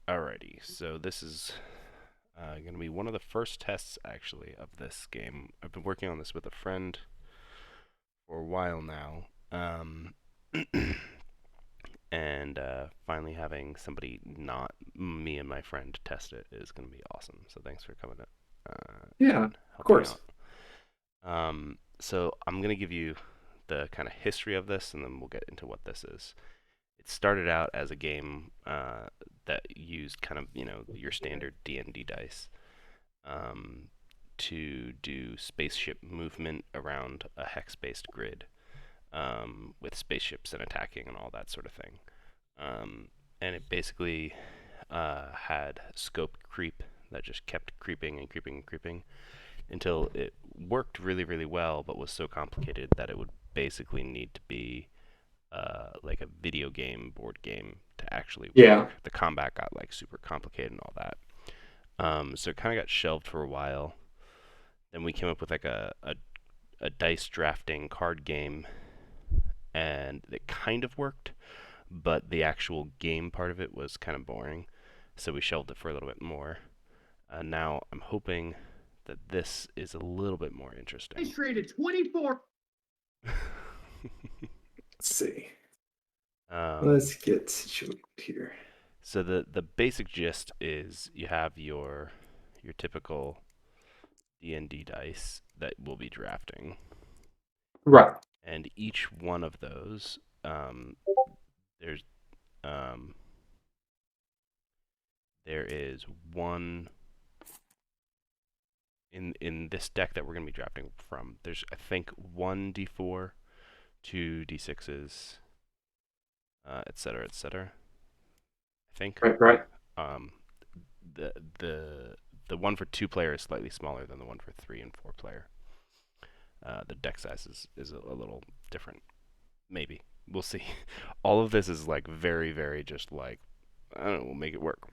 Alrighty, so this is going to be one of the first tests, actually, of this game. I've been working on this with a friend for a while now, and finally having somebody, not me and my friend, test it is going to be awesome. So thanks for coming Yeah, and of helping course. out. So I'm going to give you the kind of history of this, and then we'll get into what this is. It started out as a game that used kind of, your standard D&D dice um, to do spaceship movement around a hex-based grid with spaceships and attacking and all that sort of thing. And it basically had scope creep that just kept creeping and creeping and creeping until it worked really, really well, but was so complicated that it would basically need to be like a video game, board game to actually Yeah. work. The combat got like super complicated and all that. So it kind of got shelved for a while. Then we came up with like a dice drafting card game, and it kind of worked, but the actual game part of it was kind of boring. So we shelved it for a little bit more. Now I'm hoping that this is a little bit more I interesting. traded 24. Let's see. um, Let's get situated here. so the basic gist is you have your typical D&D dice that we'll be drafting, Right. and each one of those there's um, there is one in this deck that we're going to be drafting from. There's I think one D4, two D6s, etc., etc. I think Right, right. um, the the the one for two player is slightly smaller than the one for three and four player. The deck size is a little different. Maybe we'll see. All of this is like very very just like I don't know. We'll make it work.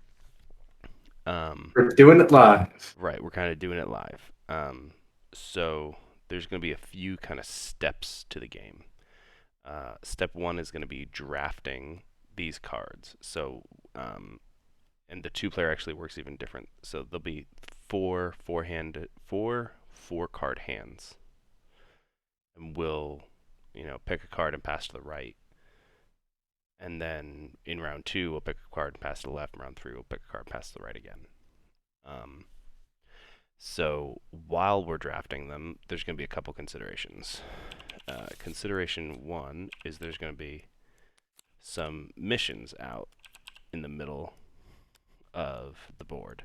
Um, We're doing it live. right, we're kind of doing it live. So there's going to be a few kind of steps to the game. Step one is going to be drafting these cards. So, and the two player actually works even different. So there'll be four card hands, and we'll, pick a card and pass to the right. And then in round two, we'll pick a card and pass to the left. In round three, we'll pick a card and pass to the right again. Um, so while we're drafting them, there's going to be a couple considerations. Consideration one is there's going to be some missions out in the middle of the board.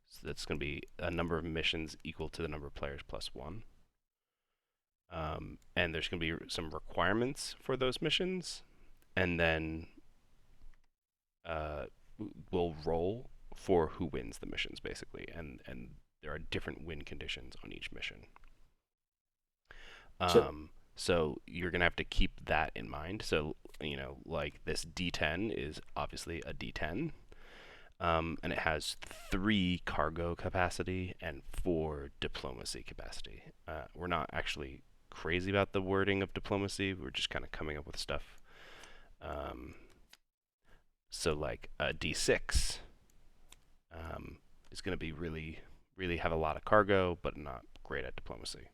So that's going to be a number of missions equal to the number of players plus one. And there's going to be some requirements for those missions. And then uh, we'll roll for who wins the missions, basically. And there are different win conditions on each mission. Shit. So you're going to have to keep that in mind. So, like this D10 is obviously a D10. And it has three cargo capacity and four diplomacy capacity. We're not actually crazy about the wording of diplomacy. We're just kind of coming up with stuff. Um, so like a D6 is going to be really, really have a lot of cargo, but not great at diplomacy.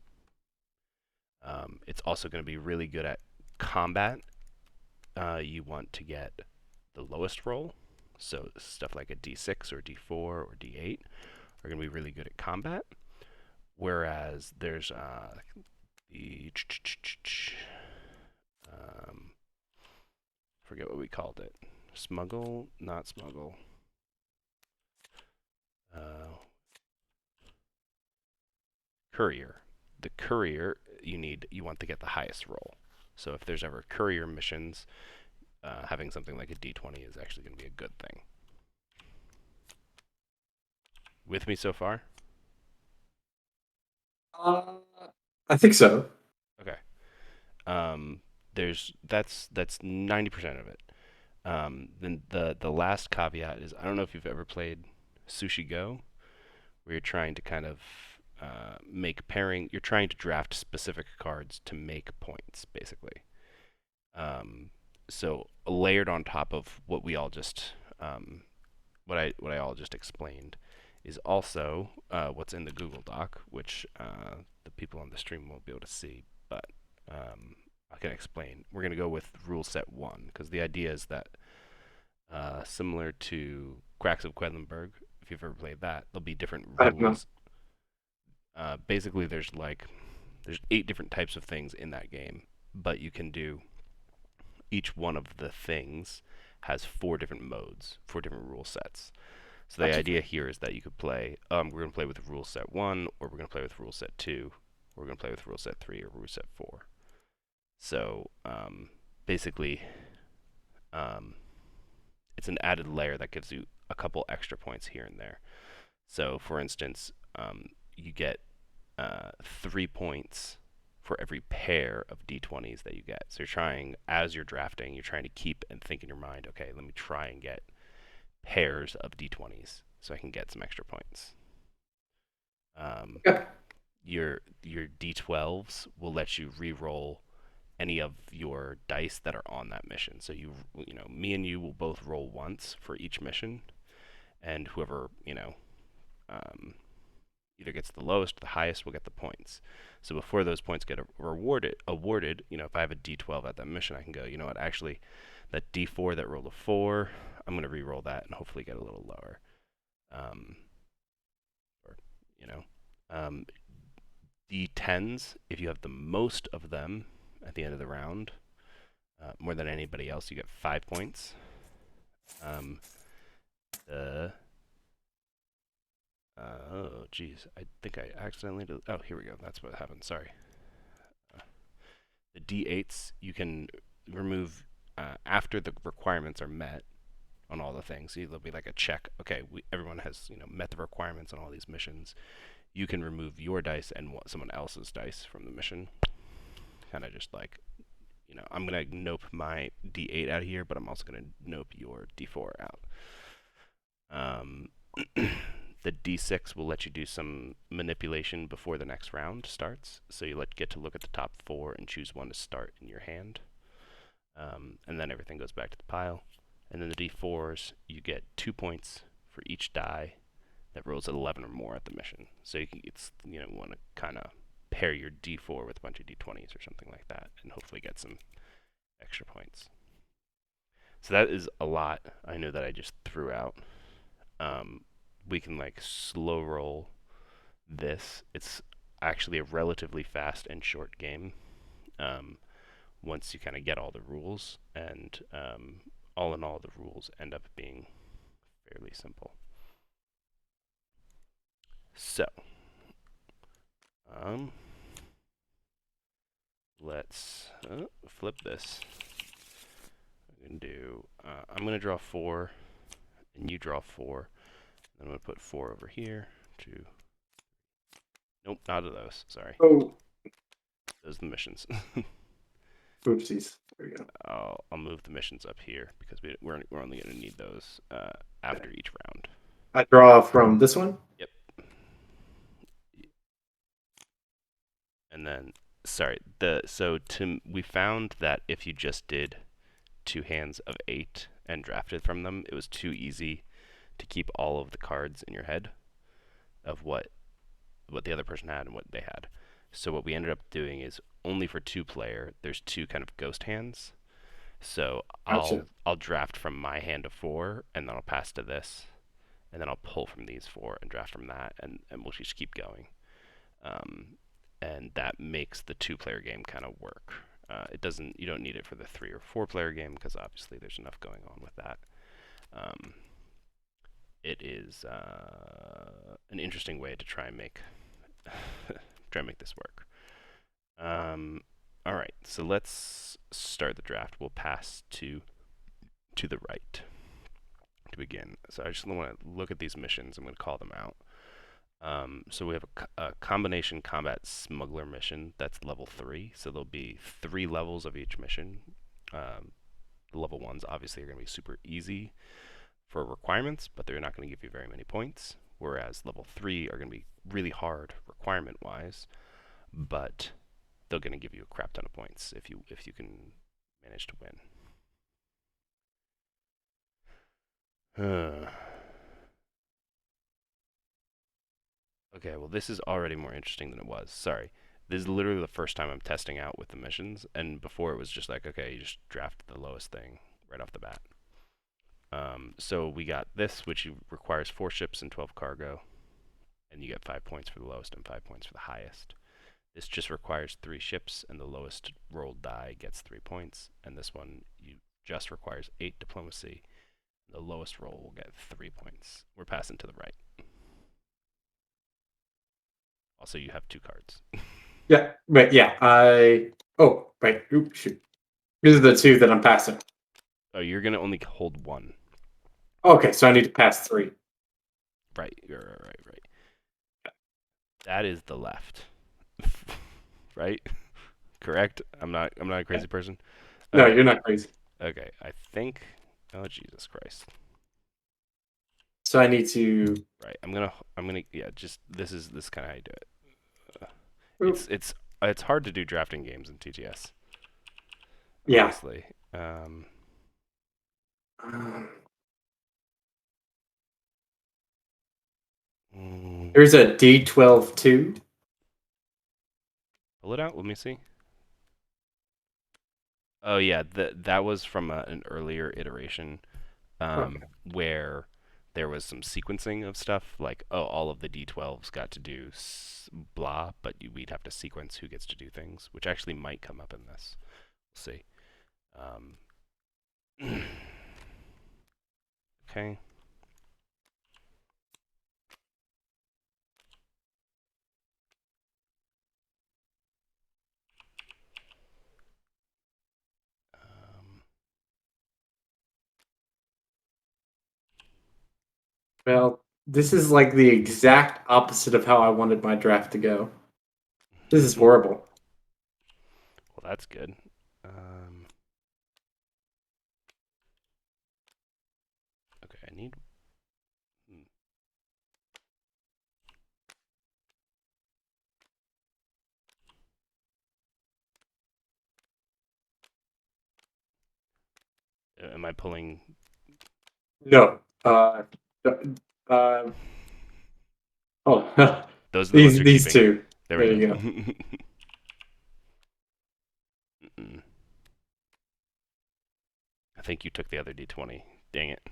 It's also going to be really good at combat. You want to get the lowest roll. So stuff like a D6 or D4 or D8 are going to be really good at combat. Whereas there's the um, forget what we called it. Smuggle, not smuggle. Uh, Courier. The courier you want to get the highest roll. So if there's ever courier missions, having something like a D20 is actually going to be a good thing. With me so far? Uh, I think so. Okay. Um, that's 90% of it. Then the last caveat is I don't know if you've ever played Sushi Go, where you're trying to kind of make pairing. You're trying to draft specific cards to make points, basically. Um, so layered on top of what we all just what I all just explained is also what's in the Google Doc, which the people on the stream won't be able to see, but I can explain. We're going to go with rule set one because the idea is that similar to Cracks of Quedlinburg, if you've ever played that, there'll be different I have not. rules. Basically, there's 8 different types of things in that game, but you can do each one of the things has 4 different modes, 4 different rule sets. So the Gotcha. idea here is that you could play, we're going to play with rule set 1, or we're going to play with rule set 2, or we're going to play with rule set 3 or rule set 4. So basically, um, it's an added layer that gives you a couple extra points here and there. So for instance, you get 3 points for every pair of d20s that you get. So you're trying, as you're drafting, you're trying to keep and think in your mind, okay, let me try and get pairs of d20s so I can get some extra points. Um, Okay. your d12s will let you re-roll any of your dice that are on that mission. So me and you will both roll once for each mission, and whoever um, either gets the lowest or the highest will get the points. So before those points get awarded, if I have a D12 at that mission, I can go, you know what, actually, that D4 that rolled a 4, I'm going to re-roll that and hopefully get a little lower. Um, or, you know, um, D10s, if you have the most of them at the end of the round, more than anybody else, you get 5 points. The oh, geez, I think I accidentally did. Oh, here we go. That's what happened. Sorry. The D8s you can remove after the requirements are met on all the things. So there'll be like a check. Okay, everyone has met the requirements on all these missions. You can remove your dice and someone else's dice from the mission. Kind of just like I'm gonna nope my D8 out here, but I'm also gonna nope your D4 out. Um, the D6 will let you do some manipulation before the next round starts. So you get to look at the top 4 and choose one to start in your hand. And then everything goes back to the pile. And then the D4s, you get 2 points for each die that rolls at 11 or more at the mission. So you want to kind of pair your D4 with a bunch of D20s or something like that, and hopefully get some extra points. So that is a lot. I know that I just threw out. We can like slow roll this. It's actually a relatively fast and short game. Um, once you kind of get all the rules, and all in all, the rules end up being fairly simple. So, um, let's flip this. I'm gonna do. I'm gonna draw 4, and you draw 4. Then I'm gonna put 4 over here. 2. Nope, not of those. Sorry, Oh, those are the missions. oopsies. There we go. I'll move the missions up here because we're only gonna need those after each round. I draw from this one. Yep. And then, sorry, we found that if you just did 2 hands of 8 and drafted from them, it was too easy to keep all of the cards in your head of what the other person had and what they had. So what we ended up doing is only for 2-player, there's 2 kind of ghost hands. So Gotcha. I'll draft from my hand of 4, and then I'll pass to this, and then I'll pull from these 4 and draft from that, and we'll just keep going. And that makes the 2-player game kind of work. You don't need it for the 3 or 4-player game because obviously there's enough going on with that. It is an interesting way to try and make this work. All right, so let's start the draft. We'll pass to the right to begin. So I just want to look at these missions. I'm going to call them out. So we have a combination combat smuggler mission that's level 3. So there'll be 3 levels of each mission. The level 1s obviously are going to be super easy for requirements, but they're not going to give you very many points. Whereas level 3 are going to be really hard requirement-wise, but they're going to give you a crap ton of points if you can manage to win. Okay, well, this is already more interesting than it was. Sorry. This is literally the first time I'm testing out with the missions, and before it was just like, okay, you just draft the lowest thing right off the bat. So we got this, which requires 4 ships and 12 cargo, and you get 5 points for the lowest and 5 points for the highest. This just requires 3 ships, and the lowest rolled die gets 3 points, and this one just requires 8 diplomacy. The lowest roll will get 3 points. We're passing to the right. Also, you have 2 cards. Yeah, but yeah, Oh, right. Oops, shoot. These are the two that I'm passing. Oh, you're gonna only hold 1. Okay, so I need to pass 3. Right, right. That is the left. Right? Correct? I'm not a crazy person. No, Okay. you're not crazy. Okay. I think oh Jesus Christ. So I need to. Right. I'm gonna yeah, just this is kinda how you do it. Uh, Oop. it's hard to do drafting games in TTS, Yeah. honestly. Um, Mm, There's a D12 too. pull it out, let me see. Oh yeah, that was from an earlier iteration Okay. where there was some sequencing of stuff, like oh, all of the D12s got to do blah, but we'd have to sequence who gets to do things, which actually might come up in this. We'll see. Okay. Um, Well, this is like the exact opposite of how I wanted my draft to go. This is well, horrible. that's good. Um, okay, I need. Hmm, am I pulling? No. Uh, oh, Those are the ones these you're these keeping. two. There we There go. you go. I think you took the other D20. Dang it.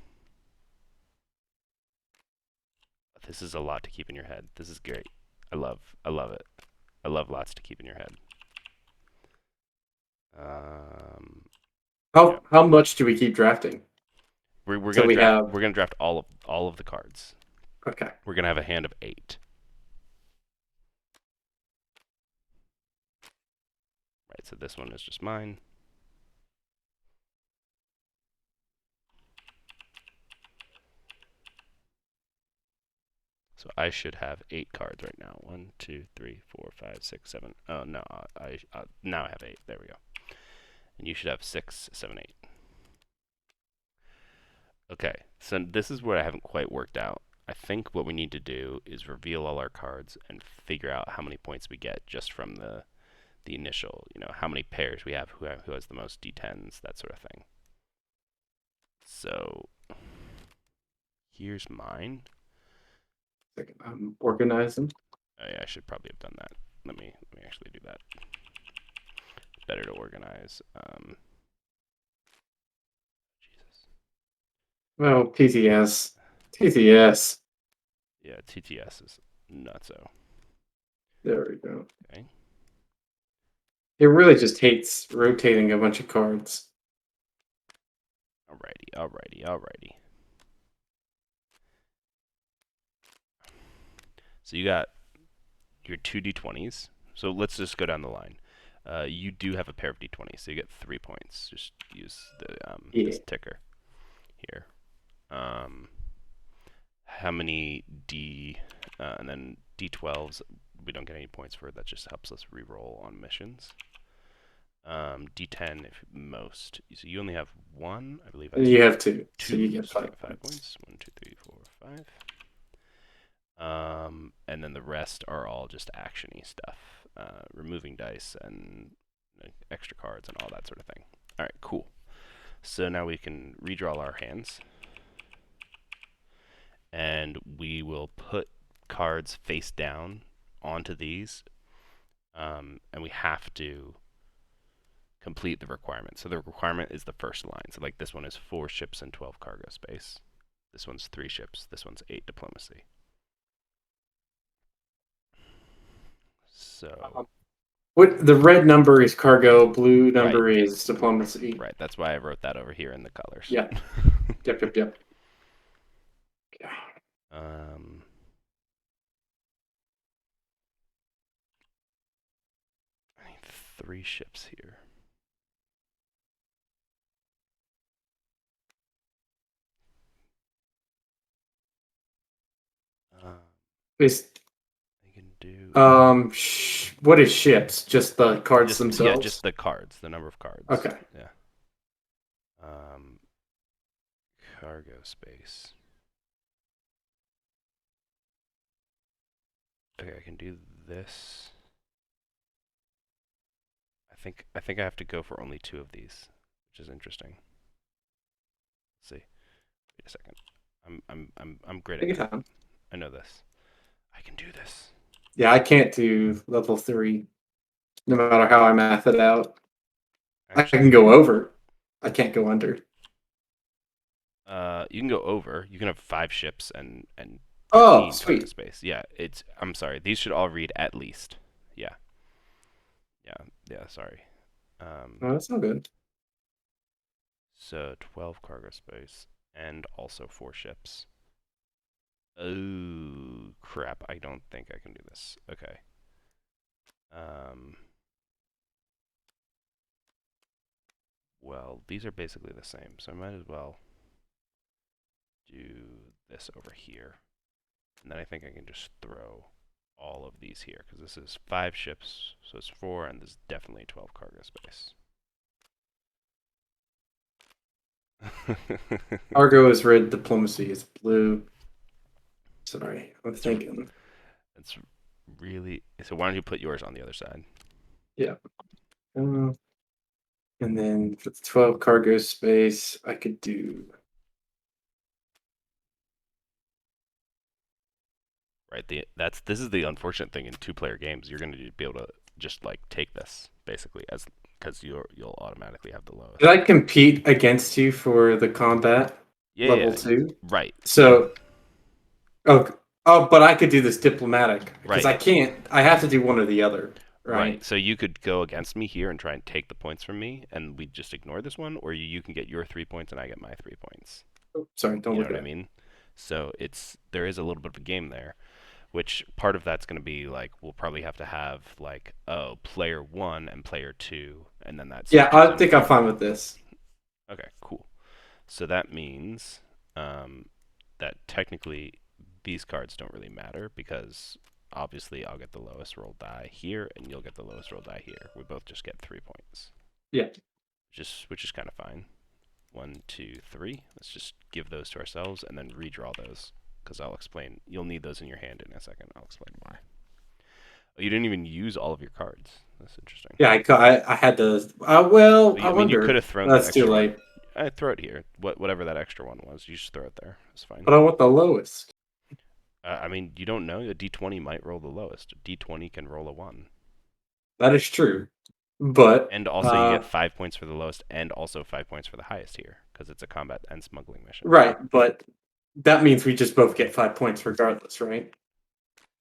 This is a lot to keep in your head. This is great. I love it. I love lots to keep in your head. Um, yeah, How much do we keep drafting? we're So gonna we draft. have. We're gonna draft all of the cards. Okay. We're gonna have a hand of 8. Right. So this one is just mine. So I should have 8 cards right now. 1, 2, 3, 4, 5, 6, 7. Oh no, I now I have 8. There we go. And you should have 6, 7, 8. Okay. So this is what I haven't quite worked out. I think what we need to do is reveal all our cards and figure out how many points we get just from the initial, how many pairs we have, who has the most D10s, that sort of thing. So here's mine. I'm organizing. Oh yeah, I should probably have done that. Let me actually do that. Better to organize. Jesus. Well, TTS. TTS. Yeah, TTS is nutso. There we go. Okay. It really just hates rotating a bunch of cards. Alrighty. So you got your 2 D20s. So let's just go down the line. You do have a pair of D20s, so you get 3 points. Just use Yeah. this ticker here. How many and then D12s we don't get any points for. That just helps us re-roll on missions. D10 if most. So you only have 1. I believe And that's you have two, so you 2. get So you 5 get 5 points. points. 1, 2, 3, 4, 5. And then the rest are all just actiony stuff, removing dice and extra cards and all that sort of thing. All right, cool. So now we can redraw our hands, and we will put cards face down onto these, and we have to complete the requirement. So the requirement is the first line. So like this one is 4 ships and 12 cargo space. This one's 3 ships. This one's 8 diplomacy. So What the red number is cargo, blue right, number is diplomacy. right. That's why I wrote that over here in the colors. Yeah. Yep. Yep. Yep. um, I need 3 ships here. Uh, Is I can do what is ships? Just the cards just themselves? the cards, the number of cards. Okay. Yeah. Um, cargo space. Okay, I can do this. I think I have to go for only 2 of these, which is interesting. Let's see. Wait a second. I'm great at Take your math. time. I know this. I can do this. Yeah, I can't do level 3, no matter how I math it out. I can Actually, go over. I can't go under. you can go over. You can have 5 ships and Oh, 15 cargo sweet. space. Yeah, it's. I'm sorry. These should all read at least. Yeah, yeah, yeah. Sorry. Um, No, that's not good. so 12 cargo space and also 4 ships. Oh crap! I don't think I can do this. Okay. Um. Well, these are basically the same, so I might as well do this over here. And then I think I can just throw all of these here, because this is 5 ships, so it's 4, and there's definitely 12 cargo space. Cargo is red, diplomacy is blue. Sorry, I'm it's, thinking. it's really... So why don't you put yours on the other side? Yeah. Um, and then for the 12 cargo space, I could do. Right, this is the unfortunate thing in 2-player games. You're going to be able to just, like, take this, basically, as because you'll automatically have the Did lowest. I compete against you for the combat Yeah, level yeah, 2? right, yeah, So, oh, oh, but I could do this diplomatic because right. I can't. I have to do one or the other, Right. right? So you could go against me here and try and take the points from me, and we just ignore this one, or you can get your 3 points and I get my 3 points. Oh, sorry, don't You know look what at I it. mean? So there is a little bit of a game there, which part of that's going to be like we'll probably have to have like player 1 and player 2, and then that Yeah, switches I in think I'm between fine them. with this. Okay, cool. So that means um, that technically these cards don't really matter because obviously I'll get the lowest roll die here and you'll get the lowest roll die here. We both just get 3 points, Yeah, which is kind of fine. 1, 2, 3. Let's just give those to ourselves and then redraw those because I'll explain. You'll need those in your hand in a second. I'll explain why. Oh, you didn't even use all of your cards. That's interesting. yeah. I had to. Well, I I mean, you could wonder. have thrown that That's too extra one. late. I throw it here. Whatever that extra one was, you just throw it there. It's fine. But I want the lowest. I mean, you don't know. A D20 might roll the lowest. A D20 can roll a 1. That is true. But And also, you get 5 points for the lowest and also 5 points for the highest here because it's a combat and smuggling mission. right. But that means we just both get 5 points regardless, right?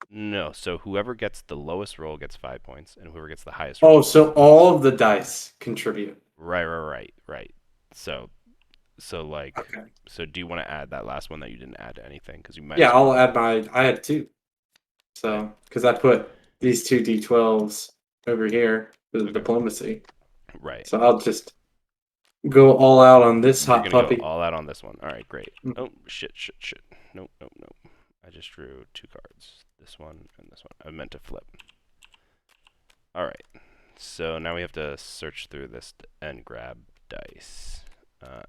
No, so whoever gets the lowest roll gets 5 points, and whoever gets the highest roll Oh, gets 5 so points. all of the dice contribute. Right. So, Okay. so do you want to add that last one that you didn't add to anything? Because you might Yeah, as I'll well. add my. I had two. Right. So because I put these two D12s over here for the Okay. diplomacy. Right. So I'll just go all out on this You're hot gonna go puppy. all out on this one. All right, great. Mm. Oh shit. Nope. I just drew 2 cards. This one and this one. I meant to flip. All right. So now we have to search through this and grab dice.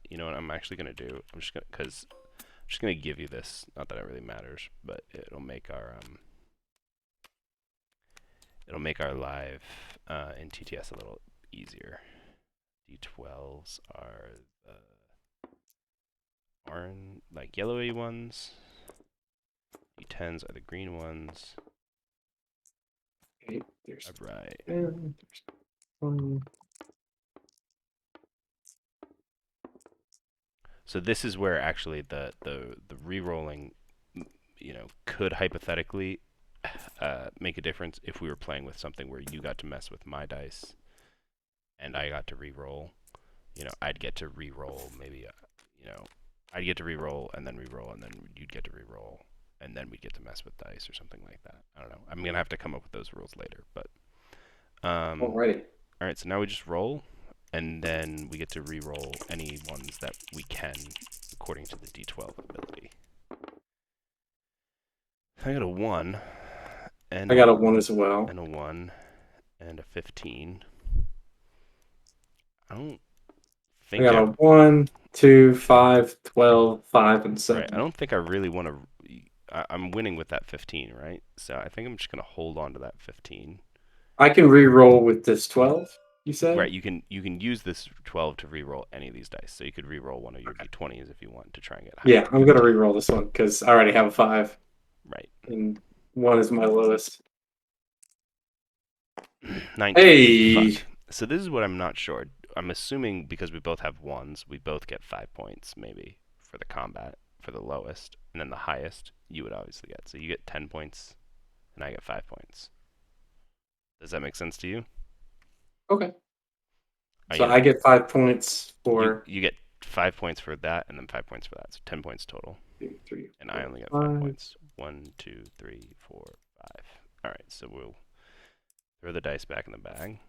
You know what I'm actually gonna do? I'm just gonna give you this. Not that it really matters, but it'll make our live in TTS a little easier. D12s are the orange, like yellowy ones. D10s are the green ones. Okay, there's All right. 10, there's 20. So this is where actually the re-rolling, could hypothetically make a difference if we were playing with something where you got to mess with my dice and I got to re-roll. I'd get to re-roll maybe. I'd get to re-roll and then re-roll and then you'd get to re-roll and then we'd get to mess with dice or something like that. I don't know. I'm gonna have to come up with those rules later, but Alrighty. all right. So now we just roll, and then we get to re-roll any ones that we can according to the D12 ability. I got a 1 and I got a 1 as well. and a 1 and a 15. I don't I think got I a 1, 2, 5, 12, 5, and right. I 7. don't think I really want to. I'm winning with that 15, right? So I think I'm just gonna hold on to that 15. I can re-roll with this 12, you Right. said? You can use this 12 to re-roll any of these dice. So you could re-roll one of your Okay. D20s if you want to try and get higher Yeah, than I'm going to 15. re-roll this one because I already have a 5, Right. and 1 is my lowest. 19. Hey! Fuck. So this is what I'm not sure. I'm assuming because we both have ones, we both get 5 points maybe for the combat for the lowest, and then the highest you would obviously get. So you get 10 points, and I get 5 points. Does that make sense to you? Okay. Are So you I gonna get 5 points you for you get 5 points for that, and then 5 points for that, so 10 points total. 2, 3, And I 4, only get 5. 5 points. 1, 2, 3, 4, 5. All right, so we'll throw the dice back in the bag.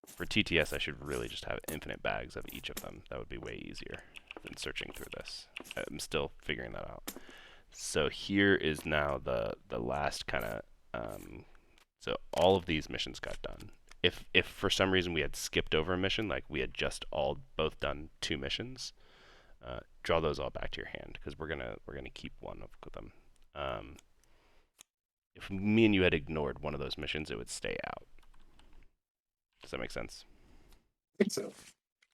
For TTS, I should really just have infinite bags of each of them. That would be way easier than searching through this. I'm still figuring that out. So here is now the last kind of. So all of these missions got done. If for some reason we had skipped over a mission, like we had just all both done 2 missions, draw those all back to your hand because we're gonna keep one of them. Um, if me and you had ignored one of those missions, it would stay out. Does that make sense? I think so.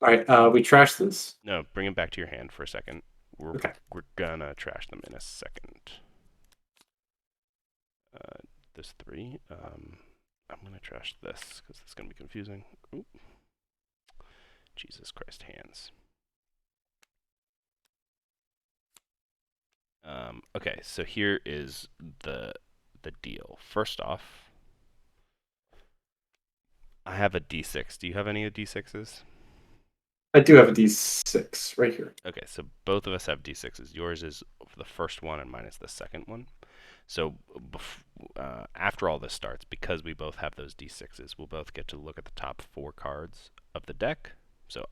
All right, we trash this. No, bring them back to your hand for a second. We're Okay. we're gonna trash them in a second. There's 3. I'm gonna trash this because it's gonna be confusing. Ooh. Jesus Christ, hands. Okay, so here is the deal. First off, I have a D6. Do you have any of D6s? I do have a D6 right here. Okay, so both of us have D6s. Yours is the first one, and mine is the second one. So after all this starts, because we both have those D6s, we'll both get to look at the top 4 cards of the deck. So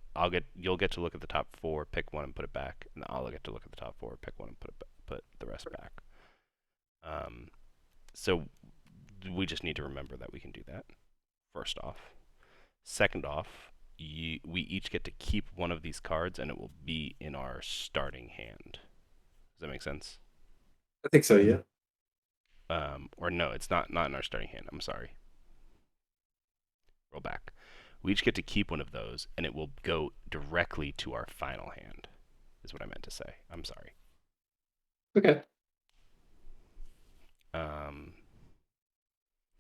you'll get to look at the top 4, pick one and put it back, and I'll get to look at the top 4, pick one and put the rest back. So we just need to remember that we can do that. First off, second off, we each get to keep one of these cards, and it will be in our starting hand. Does that make sense? I think so, yeah. Or no, it's not in our starting hand. I'm sorry. Roll back. We each get to keep one of those, and it will go directly to our final hand. Is what I meant to say. I'm sorry. Okay. Um,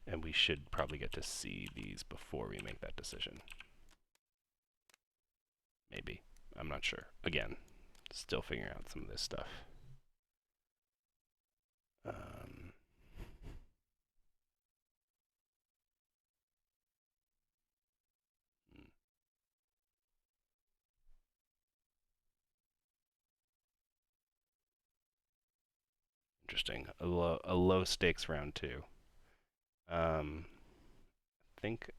and we should probably get to see these before we make that decision. Maybe. I'm not sure. Again, still figuring out some of this stuff. Um, Interesting. A low stakes round 2. I think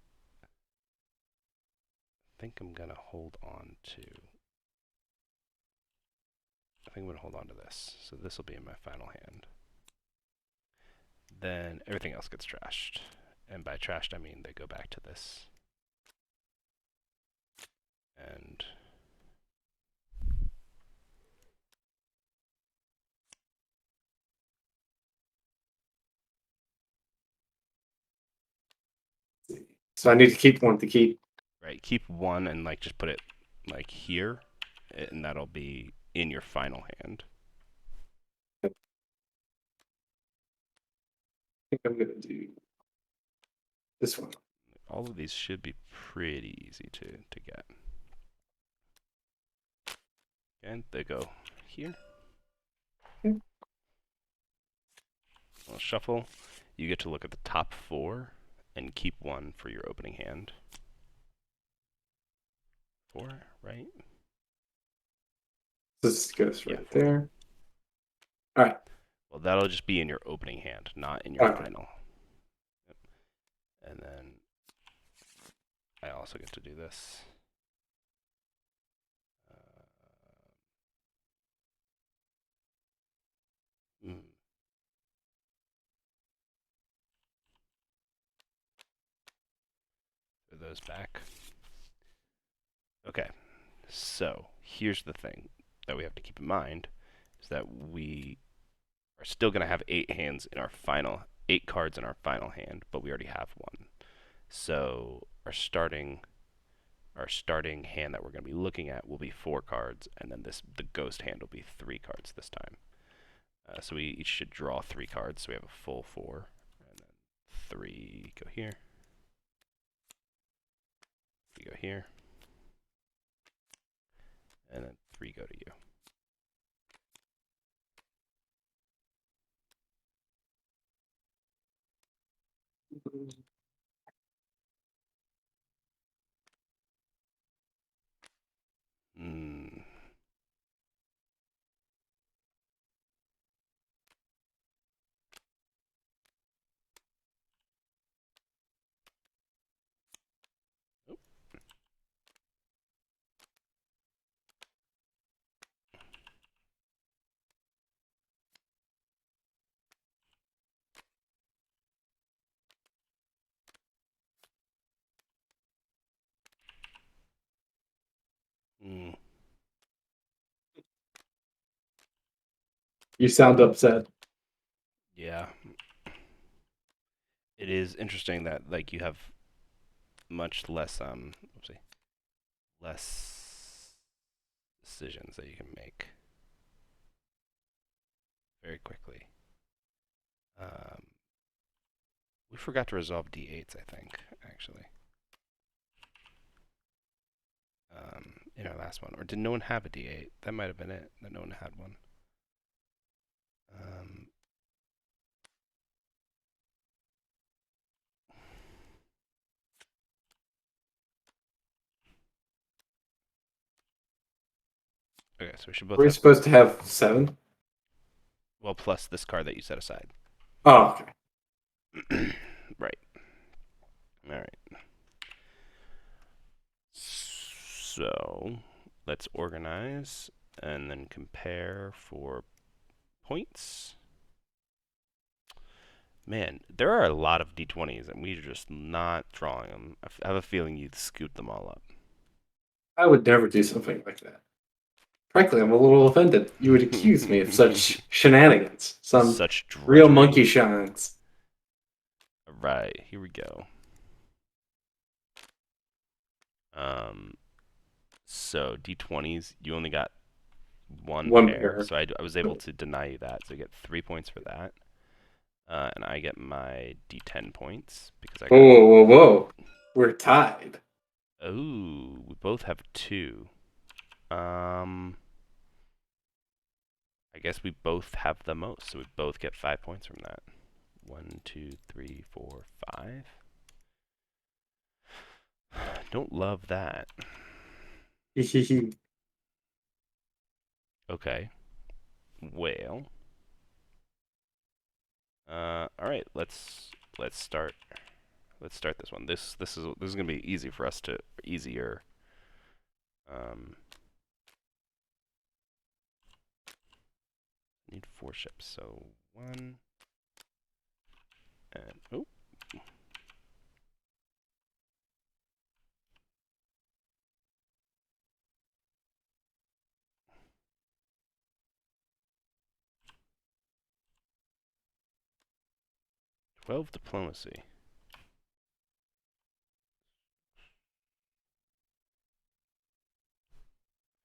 I'm gonna hold on to. I think I'm gonna hold on to this. So this will be in my final hand. Then everything else gets trashed, and by trashed I mean they go back to this. And So I need to keep one to keep. right, keep one and like just put it like here, and that'll be in your final hand. think I'm gonna do this one. All of these should be pretty easy to get. And they go here. Okay. I'll shuffle. You get to look at the top four and keep one for your opening hand. Four, right? This goes Yeah, right four. there. All right. Well, that'll just be in your opening hand, not in your Okay. final. Yep. And then I also get to do this. Mm, Put those back. Okay, so here's the thing that we have to keep in mind is that we are still going to have eight cards in our final hand, but we already have one. So our starting hand that we're going to be looking at will be four cards, and then the ghost hand will be three cards this time. So we each should draw three cards, so we have a full four, and then three go here, three go here, and then three go to you. Mm. Mm. You sound upset. Yeah, it is interesting that like you have much less oopsie, less decisions that you can make very quickly. Um, we forgot to resolve d8s, I think, actually, in our last one. Or did no one have a d8? That might have been it. That no one had one. Um, okay, so we should both We're have supposed to have 7. well plus this card that you set aside. Oh, okay. Right. All right. So let's organize and then compare for points. Man, there are a lot of d20s, and we're just not drawing them. I have a feeling you'd scoot them all up. I would never do something like that. Frankly, I'm a little offended. You would accuse me of such shenanigans. Some Such real monkey drudgery. shines. All right, here we go. Um, so d20s, you only got one One pair, pair. so I was able to deny you that. So you get 3 points for that, and I get my d10 points because I Whoa, got. whoa, whoa, whoa. We're tied. Oh, we both have two. Um, I guess we both have the most, so we both get 5 points from that. 1, 2, 3, 4, 5. Don't love that. Okay. Well. All right. Let's start. Let's start this one. This is gonna be easy for us to easier. Um, need four ships. So one and oh, 12 diplomacy.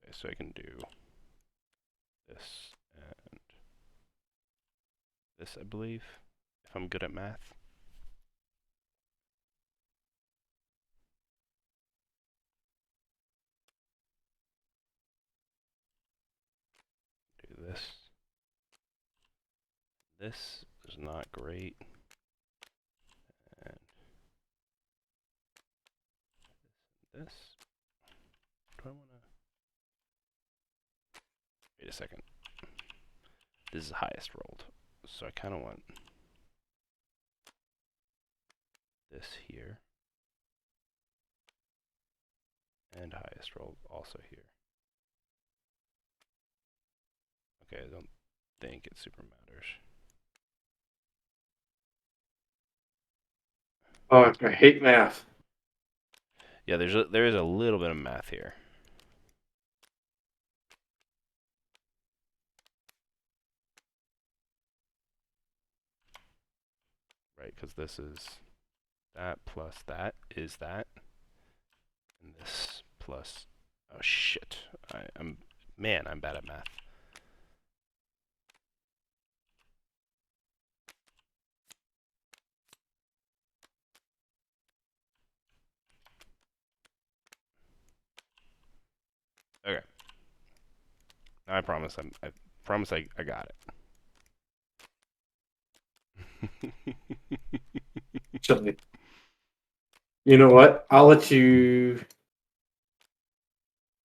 Okay, so I can do this and this, I believe. if I'm good at math. Do this. This is not great. And this. Do I want to? Wait a second. This is highest rolled. So I kind of want this here. And highest rolled also here. Okay, I don't think it super matters. Oh, I hate math. Yeah, there is a little bit of math here. Right, because this is that plus that is that. And this plus... Oh, shit. Man, I'm bad at math. Okay. I promise I promise I got it. Actually, you know what? I'll let you.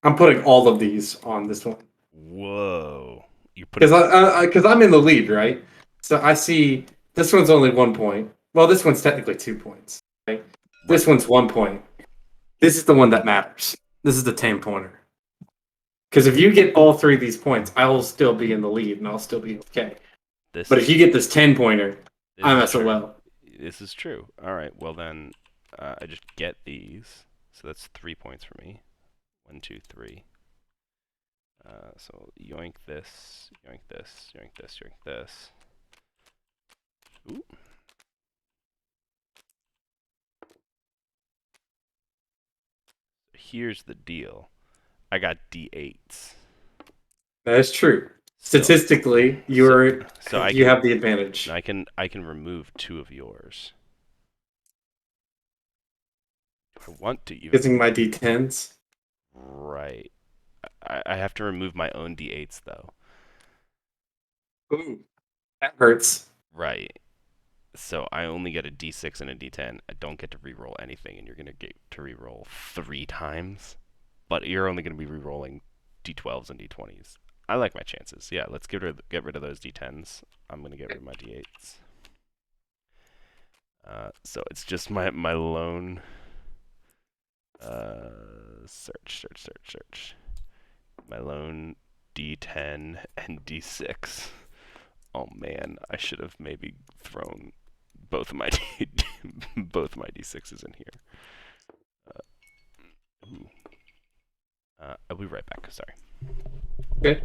I'm putting all of these on this one Whoa. You're because putting... because I'm in the lead, right? So I see this one's only 1 point. Well, this one's technically 2 points. Right? This Right. one's 1 point. This is the one that matters. This is the 10 pointer. Because if you get all three of these points, I will still be in the lead and I'll still be okay. This But if is you get this 10 pointer, this I'm is true. SOL. This is true. All right. Well then, I just get these. So that's 3 points for me. 1, 2, 3. So yoink this, yoink this, yoink this, yoink this. Ooh. Here's the deal. I got D8s. That is true. So Statistically, so you're so I you can have the advantage. I can remove 2 of yours. Do I want to even Using my remove? D10s. Right. I have to remove my own D8s though. Ooh, that hurts. Right. So I only get a D6 and a D10. I don't get to reroll anything, and you're gonna get to reroll 3 times. But you're only gonna be rerolling D12s and D20s. I like my chances. Yeah, let's get rid of those D10s. I'm gonna get rid of my D8s. So it's just my lone search. My lone D10 and D6. Oh man, I should have maybe thrown both of my both my D6s in here. Ooh. I'll be right back. Sorry. Okay.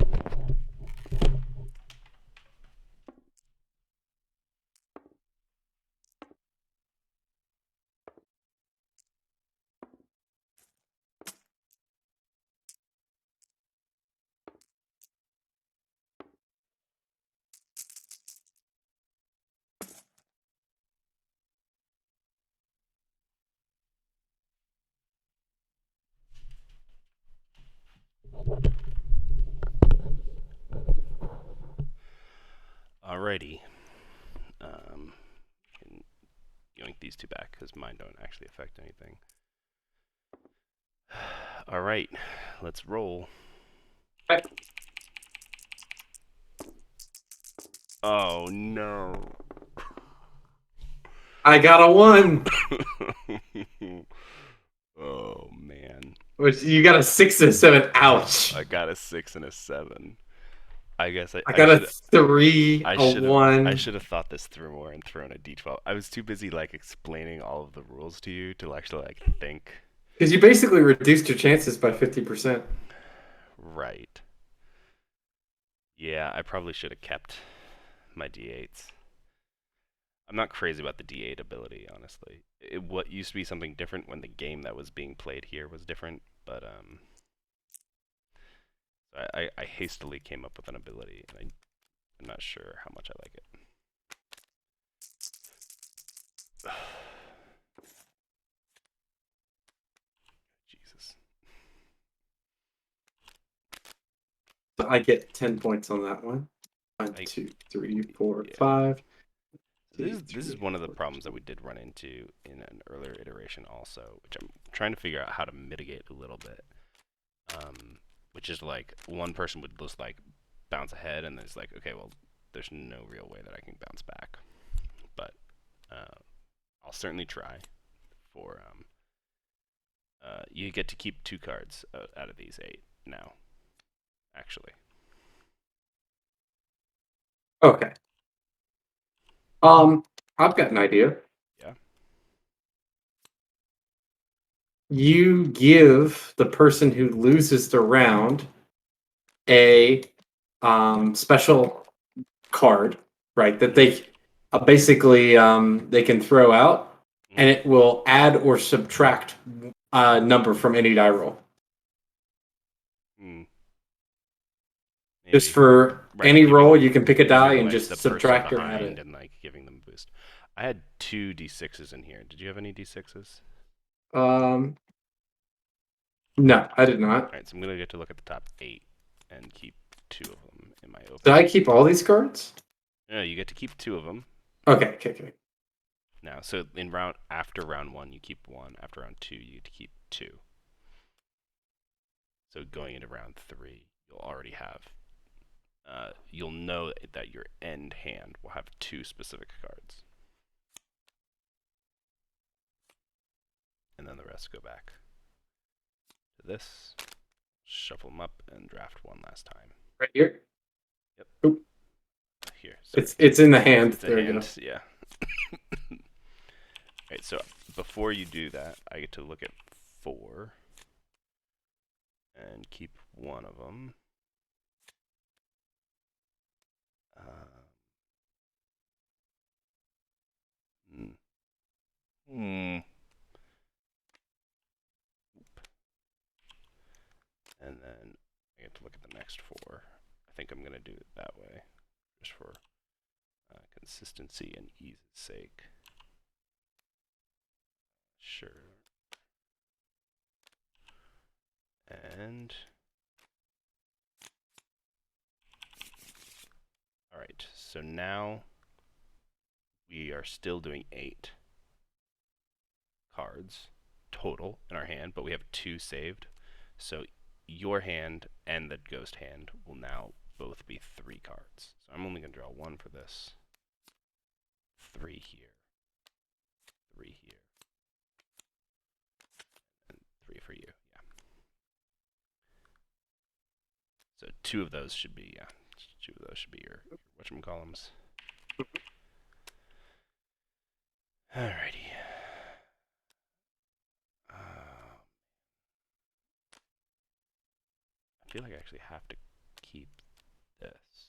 Alrighty. Um, can yoink these two back because mine don't actually affect anything. All right, let's roll. Oh no. I got a 1. Oh man. Which you got a 6 and a 7. Ouch. I got a 6 and a 7. I guess I got a 3, a I 1. should have thought this through more and thrown a D12. I was too busy like explaining all of the rules to you to actually like think. Because you basically reduced your chances by 50%. Right. Yeah, I probably should have kept my D8s. I'm not crazy about the D8 ability, honestly. What used to be something different when the game that was being played here was different, but I hastily came up with an ability, and I'm not sure how much I like it. Jesus. So I get 10 points on that one. One, Like, 2, 3, 4, yeah. 5. This 2, is this is 3, one of the 4. problems that we did run into in an earlier iteration also, which I'm trying to figure out how to mitigate a little bit. Which is like one person would just like bounce ahead, and there's like, okay, well, there's no real way that I can bounce back, but uh, I'll certainly try. For you get to keep 2 cards out of these 8 now, actually. Okay. I've got an idea. Yeah. You give the person who loses the round a special card, right? That Mm-hmm. they basically they can throw out, and Mm-hmm. it will add or subtract a number from any die roll. Mm, Just maybe. for Right, any roll, you can pick a die giving and like the just person subtract or add behind it. and like giving them a boost. I had 2 d6s in here. Did you have any d6s? Um, no, I did All not. right, so I'm gonna get to look at the top 8 and keep 2 of them in my Did I opening. keep all these cards? No, you get to keep 2 of them Okay, okay, okay. now. So in round after round 1, you keep 1. After round 2, you get to keep 2. So going into round 3, you'll already have. You'll know that your end hand will have 2 specific cards, and then the rest go back to this. Shuffle them up and draft one last time. Right here. Yep. Oop. Here, sorry. It's in the hand. It's in There we go. hand, yeah. Alright, so before you do that, I get to look at 4 and keep one of them. Hmm. Hmm. And then I get to look at the next 4. I think I'm going to do it that way, just for consistency and ease's sake. Sure. And alright, so now we are still doing 8 cards total in our hand, but we have 2 saved. So your hand and the ghost hand will now both be 3 cards. So I'm only going to draw 1 for this. 3 here. 3 here. And 3 for you. Yeah. So 2 of those should be, yeah. 2 of those should be your whatchamacallums. Alrighty. I feel like I actually have to keep this.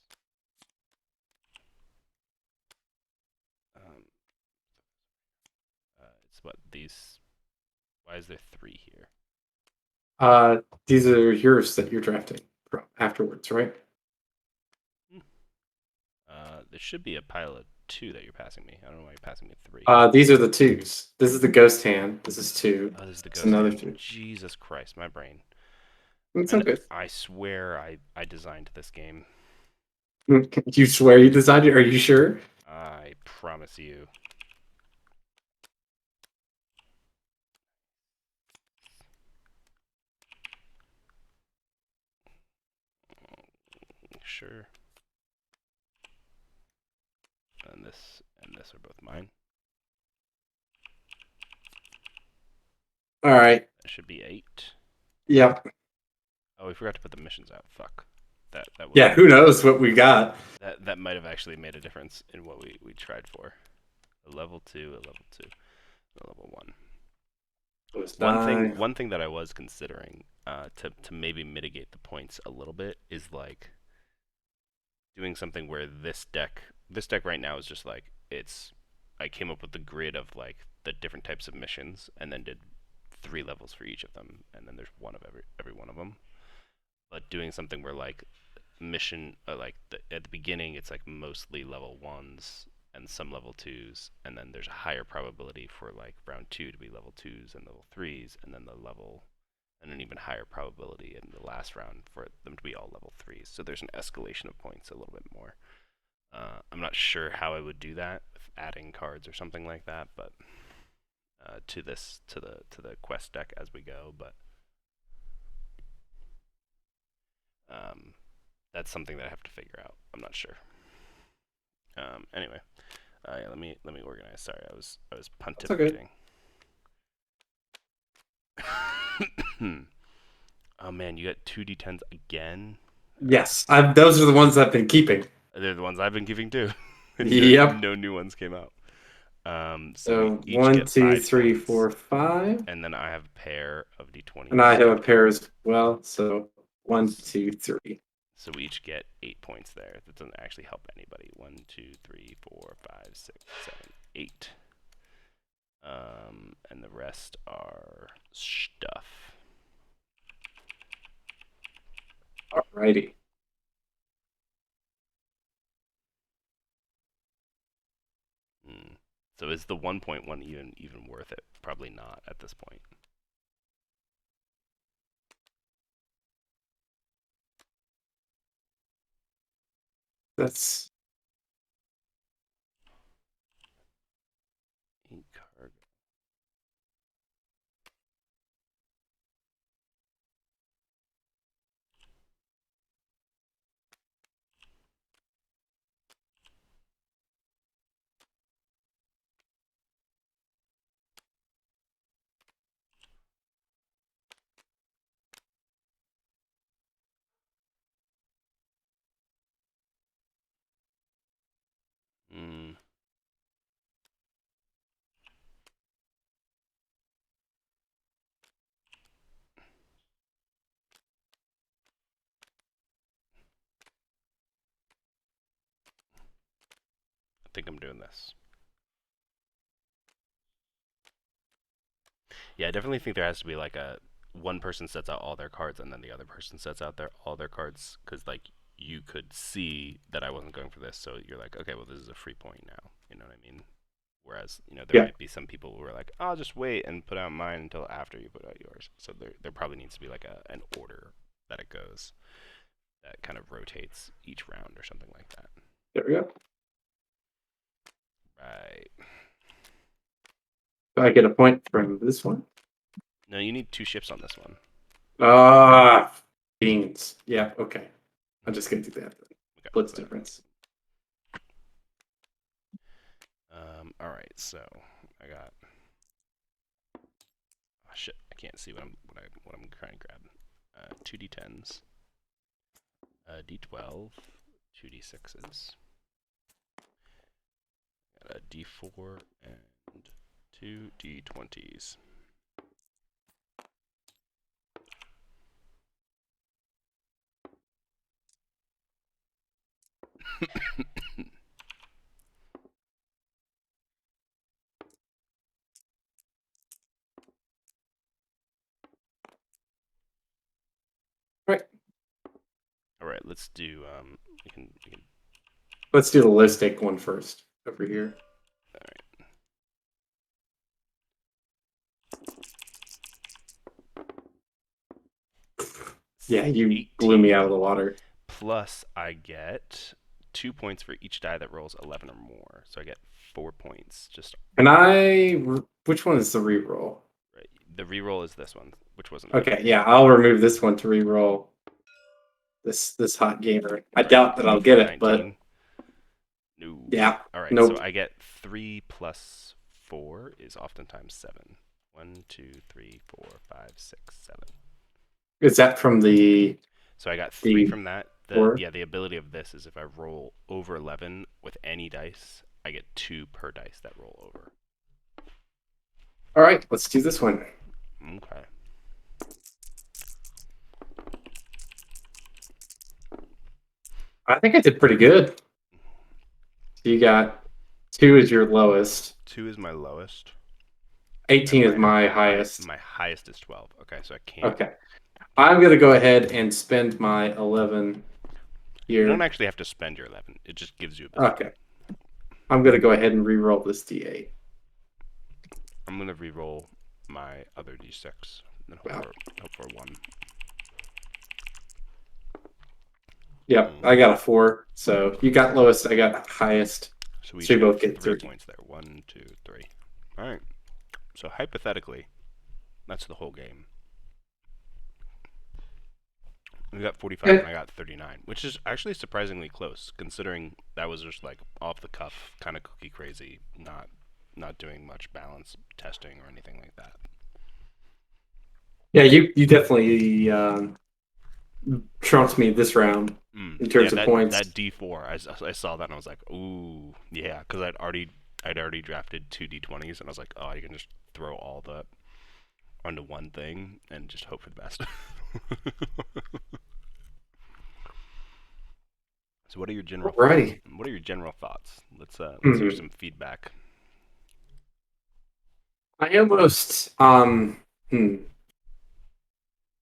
Um, it's what these. Why is there 3 here? Uh, these are yours that you're drafting from afterwards, right? Hmm. There should be a pile of 2 that you're passing me. I don't know why you're passing me 3. These are the twos. This is the ghost hand. This is 2. Oh, this is the It's ghost another hand. 2. Jesus Christ, my brain. It's And okay. I swear I designed this game. You swear you designed it? Are you sure? I promise you. Sure. And this are both mine. All right. That should be 8. Yep. Oh, we forgot to put the missions out. Fuck. That would Yeah. Who knows what we got? that might have actually made a difference in what we tried for. A level 2, a level 2, a level 1. Let's One thing die. one thing that I was considering to maybe mitigate the points a little bit is like doing something where this deck right now is just like it's I came up with the grid of like the different types of missions and then did 3 levels for each of them, and then there's one of every one of them. But doing something where like mission like at the beginning it's like mostly level 1s, and some level twos, and then there's a higher probability for like round two to be level twos and level threes, and then the level and an even higher probability in the last round for them to be all level threes. So there's an escalation of points a little bit more. I'm not sure how I would do that with adding cards or something like that, but to the quest deck as we go. But um, that's something that I have to figure out. I'm not sure. Anyway, yeah, let me organize. Sorry, I was That's okay. pontificating. Oh man, you got two d10s again. Yes, those are the ones I've been keeping. They're the ones I've been keeping too. no, Yep. no new ones came out. So we So each one, get two, 5 three, points, four, five, and then I have a pair of and I d20s. have a pair as well. So one, two, three. So we each get 8 points there. That doesn't actually help anybody. 1, 2, 3, 4, 5, 6, 7, 8. And the rest are stuff. Alrighty. Hmm. So is the 1.1 even worth it? Probably not at this point. That's 8 cargo. Hmm. I think I'm doing this. Yeah, I definitely think there has to be like a one person sets out all their cards and then the other person sets out all their cards because like you could see that I wasn't going for this, so you're like, okay, well this is a free point now. You know what I mean? Whereas there yeah. might be some people who are like, I'll just wait and put out mine until after you put out yours. So there probably needs to be like an order that it goes that kind of rotates each round or something like that. There we go. Right. Do I get a point from this one? No, you need 2 ships on this one. Ah, beans. Yeah. Okay. I'm just gonna do that. Okay, Splits so difference. all right, so I got. Oh shit! I can't see what I'm trying to grab. 2d10s, d12, 2d6s, a d4, and 2d20s. Right. All right, let's do. We can. Let's do the listic one first over here. All right. Yeah, you blew me out of 18 the water. plus I get 2 points for each die that rolls 11 or more. So I get 4 points. Just Can I? Which one is the reroll? right. The reroll is this one, which wasn't a Okay, reroll. yeah, I'll remove this one to reroll this hot gamer. I All right. doubt that I'll get D4 it, but 19. No. yeah, All right. So nope. I get 3 plus 4 is oftentimes 7. 1, 2, 3, 4, 5, 6, 7. Is that from So I got 3 the from that. The four? yeah, the ability of this is if I roll over 11 with any dice, I get 2 per dice that roll over. All right, let's do this one. Okay. I think I did pretty good. You got two is your lowest. 2 is my lowest, and 18 is my highest. my highest is 12. Okay, so I can't. Okay. I'm going to go ahead and spend my 11 You don't here. actually have to spend your 11. It just gives you ability. Okay. I'm gonna go ahead and re-roll this D8. I'm gonna re-roll my other d6 and Wow. hope for one. Yep, I Mm. got a 4. So you got lowest, I got highest. So we So each we get both get 3 3. points there. One, two, three. All right. So hypothetically, that's the whole game. We got 45 Yeah. and I got 39, which is actually surprisingly close considering that was just like off the cuff, kind of cookie crazy, not doing much balance testing or anything like that. Yeah, you definitely trounced me this round in Yeah, terms of that points. D4, I saw that and I was like, ooh, yeah, because I'd already drafted two D20s and I was like, oh, you can just throw all the onto one thing and just hope for the best. So Alrighty. what are your general thoughts? Let's hear Hmm. some feedback. I almost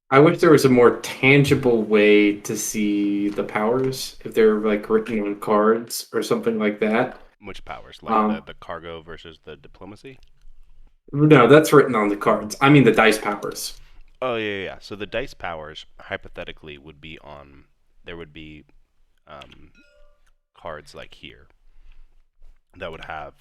I wish there was a more tangible way to see the powers if they're like written on cards or something like that. Which powers? Like the Um, the cargo versus the diplomacy? no, that's written on the cards. I mean the dice powers. Oh yeah. So the dice powers hypothetically would be on. There would be um, cards like here that would have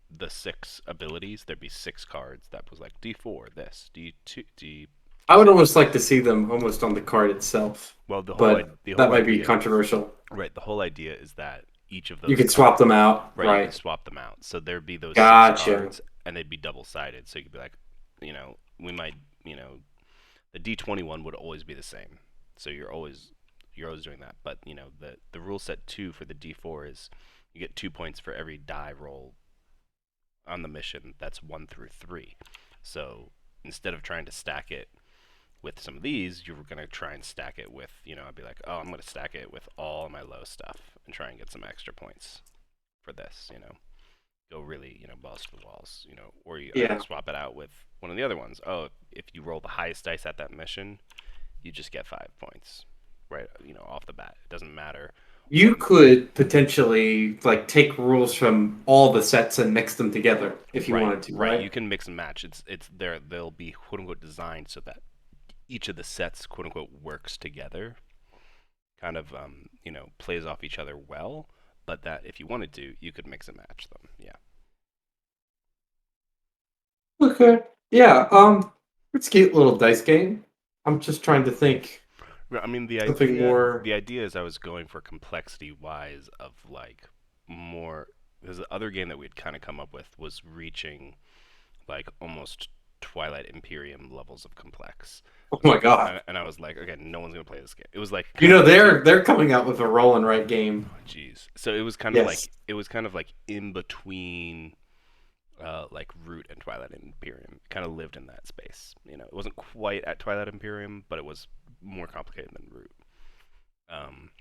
the six abilities. There'd be six cards that was like D4, this D2, I would D6. almost like to see them almost on the card itself, Well, but the that whole might be idea, controversial. right? The whole idea is that each of You those could swap them cards, out, right? You can right? swap them out. So there'd be those six Gotcha. cards, and they'd be double sided. So you could be like, we might, the D21 would always be the same. So you're always doing that. But the rule set two for the D4 is you get 2 points for every die roll on the mission. That's 1 through 3. So instead of trying to stack it with some of these, you're going to try and stack it with, I'd be like, oh, I'm going to stack it with all my low stuff and try and get some extra points for this. Go really, balls to the walls, or I could Yeah. swap it out with one of the other ones. Oh, if you roll the highest dice at that mission, you just get 5 points, right? Off the bat. It doesn't matter what. You could potentially like take rules from all the sets and mix them together if you Right, wanted to, right. You right? can mix and match. It's there. They'll be quote unquote designed so that each of the sets quote unquote works together, kind of plays off each other well. But that if you wanted to, you could mix and match them. Yeah. Okay. Yeah, it's a cute little dice game. I'm just trying to think I mean, the something idea more. the idea is I was going for complexity wise of like more because the other game that we'd kind of come up with was reaching like almost Twilight Imperium levels of complex. Oh my god. And I was like, okay, no one's gonna play this game. It was like You kind know of between. they're coming out with a roll and write game. Oh, jeez. So it was kind of Yes. like in between like Root and Twilight Imperium. It kind of lived in that space. It wasn't quite at Twilight Imperium, but it was more complicated than Root. Um,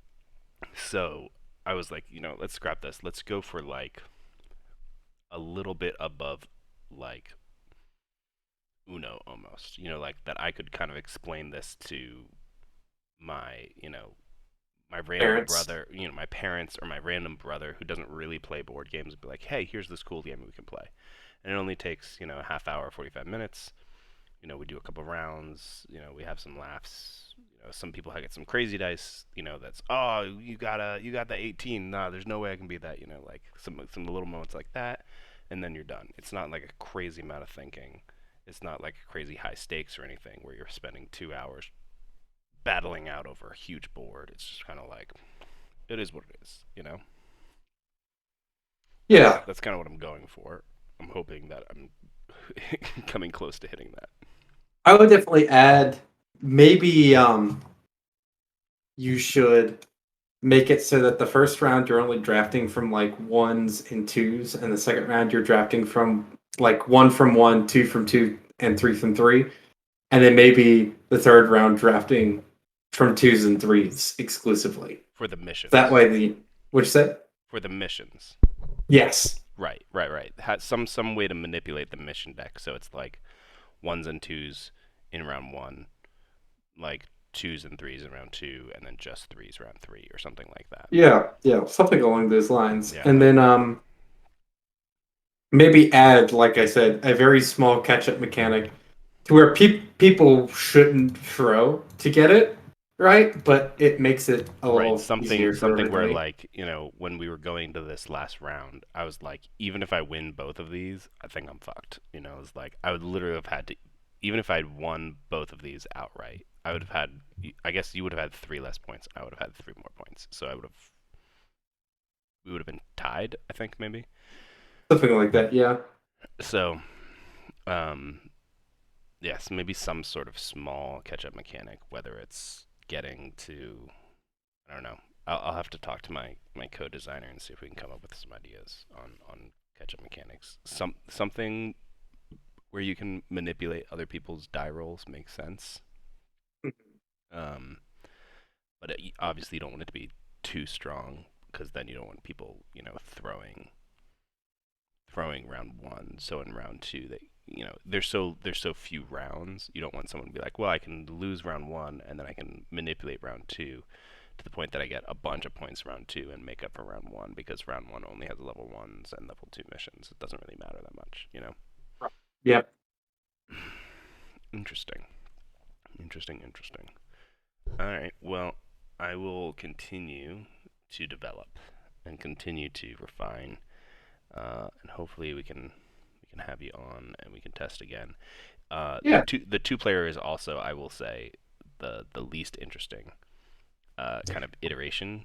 so I was like, let's scrap this. Let's go for like a little bit above like Uno almost. Like that I could kind of explain this to my, my random Parents. brother, my parents or my random brother who doesn't really play board games and be like, hey, here's this cool game we can play. And it only takes, a half hour, 45 minutes. We do a couple rounds. We have some laughs. Some people get some crazy dice. That's oh, you got the 18. Nah, there's no way I can beat that. Like some little moments like that, and then you're done. It's not like a crazy amount of thinking. It's not like crazy high stakes or anything where you're spending 2 hours battling out over a huge board. It's just kind of like it is what it is. That's Yeah. that's kind of what I'm going for. I'm hoping that I'm coming close to hitting that. I would definitely add maybe you should make it so that the first round you're only drafting from like ones and twos, and the second round you're drafting from like one from one, two from two, and three from three. And then maybe the third round drafting from twos and threes exclusively. For the That missions. way the which say? For the missions. Yes. Right. Some way to manipulate the mission deck so it's like ones and twos in round one, like twos and threes in round two, and then just threes round three or something like that. Yeah, yeah, something along those lines. Yeah, And like then maybe add, like I said, a very small catch-up mechanic to where people shouldn't throw to get it, right? But it makes it a Right, little something easier for something where everybody. like, when we were going to this last round, I was like, even if I win both of these, I think I'm fucked. It's like I would literally have had to, even if I'd won both of these outright, I would have had, I guess you would have had three less points. I would have had three more points. So we would have been tied, I think maybe. Something like that, yeah. So, um, yes, maybe some sort of small catch-up mechanic, whether it's getting to, I don't know. I'll have to talk to my co-designer and see if we can come up with some ideas on catch-up mechanics. Something where you can manipulate other people's die rolls makes sense. Um, but obviously you don't want it to be too strong because then you don't want people, throwing round one. So in round two, there's so few rounds. You don't want someone to be like, well, I can lose round one and then I can manipulate round two to the point that I get a bunch of points round two and make up for round one because round one only has level ones and level two missions. It doesn't really matter that much. Yep. Interesting. Interesting. Interesting. All right. Well, I will continue to develop and continue to refine, and hopefully we can have you on and we can test again. The Yeah. two player is also, I will say, the least interesting kind of iteration,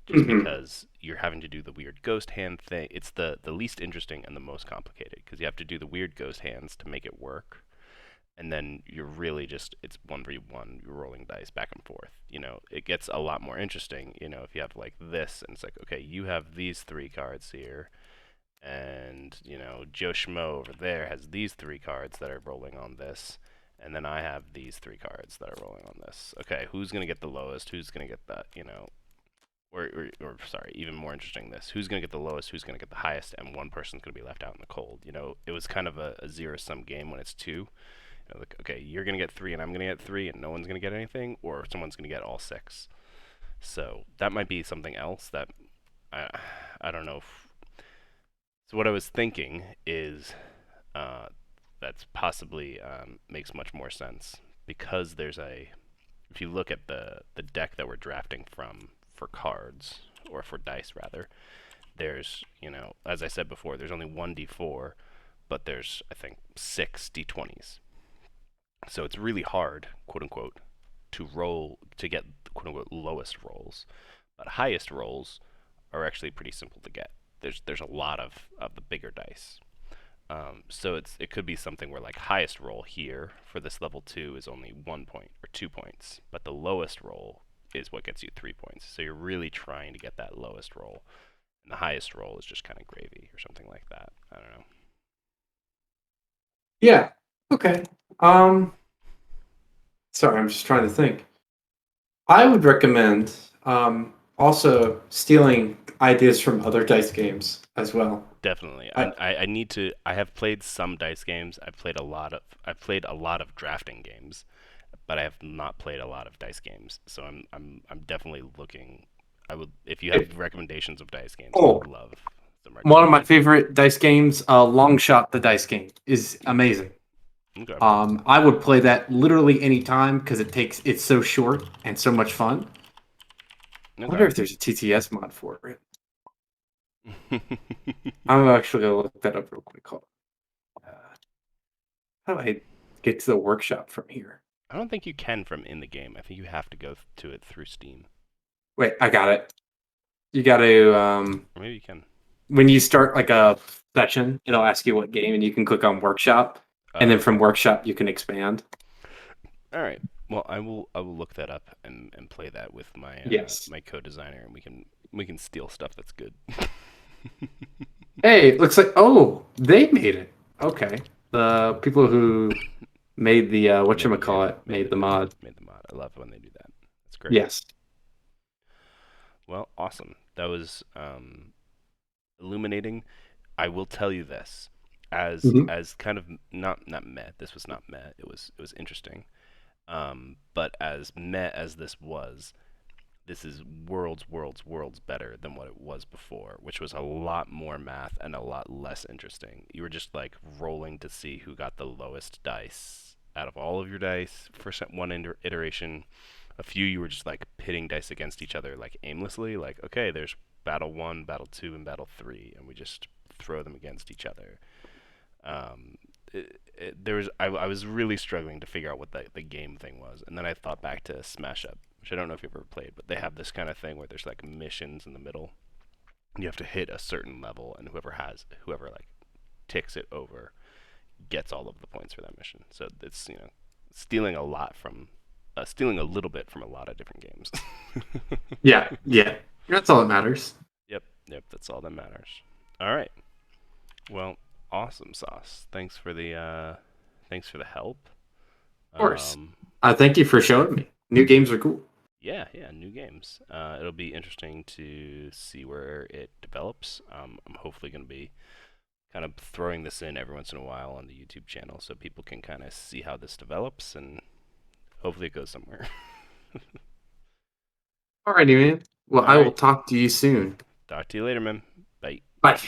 just Hmm. because you're having to do the weird ghost hand thing. It's the least interesting and the most complicated because you have to do the weird ghost hands to make it work, and then you're really just it's 1v1. You're rolling dice back and forth. It gets a lot more interesting. If you have like this, and it's like, okay, you have these three cards here, and Joe Schmo over there has these three cards that are rolling on this, and then I have these three cards that are rolling on this. Okay, who's gonna get the lowest? Who's gonna get that? Or sorry, even more interesting, this: who's going to get the lowest, who's going to get the highest, and one person's going to be left out in the cold. It was kind of a zero-sum game when it's two. Like, okay, you're going to get three and I'm going to get three and no one's going to get anything, or someone's going to get all six. So that might be something else that I, I don't know. So what I was thinking is uh, that's possibly makes much more sense because if you look at the deck that we're drafting from for cards, or for dice rather, there's, as I said before, there's only one d4, but there's, I think, six d20s. So it's really hard, quote unquote, to get quote unquote lowest rolls, but highest rolls are actually pretty simple to get. There's a lot of the bigger dice. So it could be something where, like, highest roll here for this level two is only 1 point or 2 points, but the lowest roll is what gets you 3 points. So you're really trying to get that lowest roll, and the highest roll is just kind of gravy or something like that. I don't know. Yeah. Okay. Um, sorry, I'm just trying to think. I would recommend also stealing ideas from other dice games as well. Definitely. I, I need to. I have played some dice games. I've played a lot of drafting games, but I have not played a lot of dice games. So I'm definitely looking. I would, if you it, have recommendations of dice games, I oh, would love some one of my recommendations. favorite dice games, Long Shot the Dice Game, is amazing. Okay. I would play that literally any time because it's so short and so much fun. I wonder Okay. if there's a TTS mod for it. I'm actually gonna look that up real quick. Hold on. How do I get to the workshop from here? I don't think you can from in the game. I think you have to go to it through Steam, Wait, I got it. You got to or maybe you can. when you start like a session, it'll ask you what game, and you can click on workshop, and then from Okay. workshop you can expand. All right. Well, I will look that up and play that with my Yes. my co-designer, and we can steal stuff that's good. Hey, it looks like they made it. Okay. The people who made the Yeah, whatchamacallit made the mod. made the mod. I love when they do that. That's great. Yes. Well, awesome. That was illuminating. I will tell you this, as Hmm. as kind of not meh. This was not meh. It was interesting. But as meh as this was, this is worlds better than what it was before, which was a lot more math and a lot less interesting. You were just like rolling to see who got the lowest dice out of all of your dice for one iteration. A few you were just like pitting dice against each other like aimlessly, like okay, there's battle 1, battle 2, and battle 3, and we just throw them against each other. Um, I was really struggling to figure out what the game thing was, and then I thought back to Smash Up, which I don't know if you've ever played, but they have this kind of thing where there's like missions in the middle. You have to hit a certain level, and whoever like ticks it over gets all of the points for that mission. So it's stealing a lot from stealing a little bit from a lot of different games. Yeah, yeah. That's all that matters. Yep, that's all that matters. All right. Well, awesome sauce. Thanks for the help. Of course. Um, Thank you for showing me. New games are cool. yeah, new games. It'll be interesting to see where it develops. I'm hopefully going to be kind of throwing this in every once in a while on the YouTube channel so people can kind of see how this develops and hopefully it goes somewhere. Alrighty, man. Well, All I will right. talk to you soon. Talk to you later, man. Bye. Bye.